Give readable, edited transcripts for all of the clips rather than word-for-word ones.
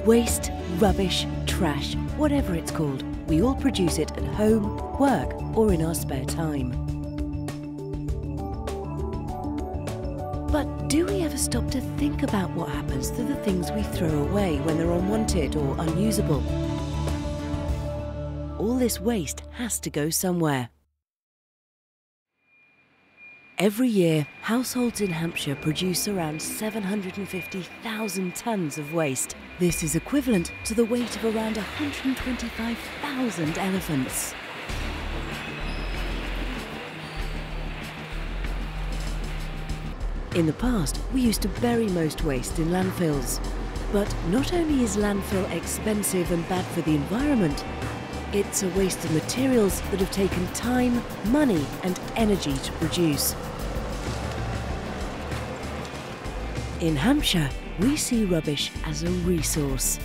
Waste, rubbish, trash, whatever it's called, we all produce it at home, work, or in our spare time. But do we ever stop to think about what happens to the things we throw away when they're unwanted or unusable? All this waste has to go somewhere. Every year, households in Hampshire produce around 750,000 tonnes of waste. This is equivalent to the weight of around 125,000 elephants. In the past, we used to bury most waste in landfills. But not only is landfill expensive and bad for the environment, it's a waste of materials that have taken time, money and energy to produce. In Hampshire, we see rubbish as a resource.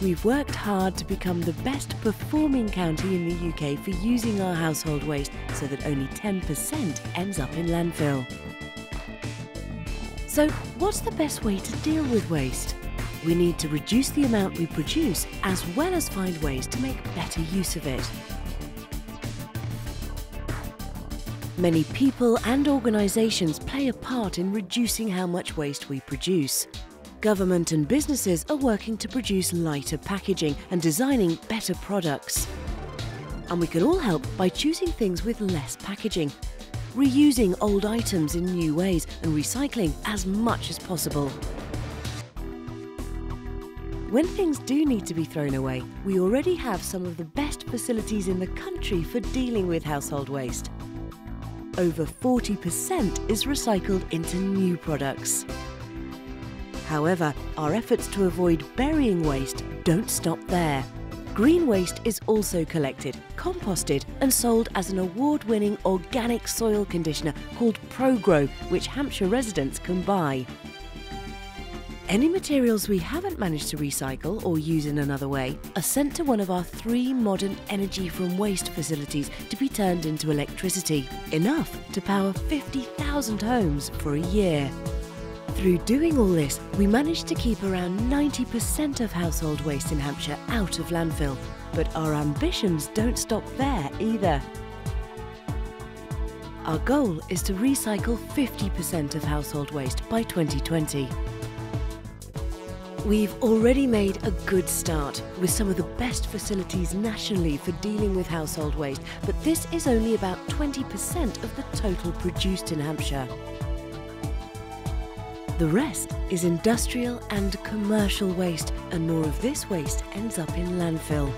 We've worked hard to become the best performing county in the UK for using our household waste so that only 10% ends up in landfill. So, what's the best way to deal with waste? We need to reduce the amount we produce as well as find ways to make better use of it. Many people and organisations play a part in reducing how much waste we produce. Government and businesses are working to produce lighter packaging and designing better products. And we can all help by choosing things with less packaging, reusing old items in new ways and recycling as much as possible. When things do need to be thrown away, we already have some of the best facilities in the country for dealing with household waste. Over 40% is recycled into new products. However, our efforts to avoid burying waste don't stop there. Green waste is also collected, composted and sold as an award-winning organic soil conditioner called ProGrow, which Hampshire residents can buy. Any materials we haven't managed to recycle or use in another way are sent to one of our 3 modern energy from waste facilities to be turned into electricity, enough to power 50,000 homes for a year. Through doing all this, we managed to keep around 90% of household waste in Hampshire out of landfill, but our ambitions don't stop there either. Our goal is to recycle 50% of household waste by 2020. We've already made a good start with some of the best facilities nationally for dealing with household waste, but this is only about 20% of the total produced in Hampshire. The rest is industrial and commercial waste, and more of this waste ends up in landfill.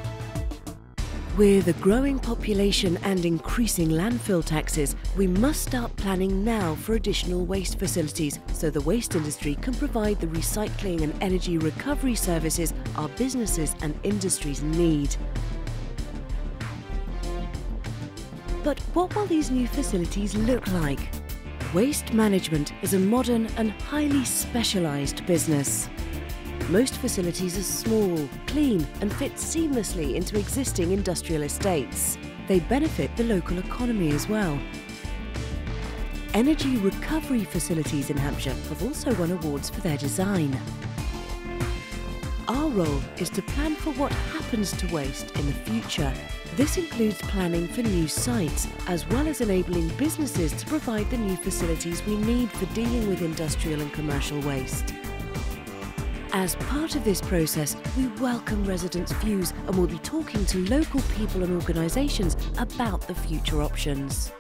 With a growing population and increasing landfill taxes, we must start planning now for additional waste facilities so the waste industry can provide the recycling and energy recovery services our businesses and industries need. But what will these new facilities look like? Waste management is a modern and highly specialised business. Most facilities are small, clean and fit seamlessly into existing industrial estates. They benefit the local economy as well. Energy recovery facilities in Hampshire have also won awards for their design. Our role is to plan for what happens to waste in the future. This includes planning for new sites, as well as enabling businesses to provide the new facilities we need for dealing with industrial and commercial waste. As part of this process, we welcome residents' views and will be talking to local people and organisations about the future options.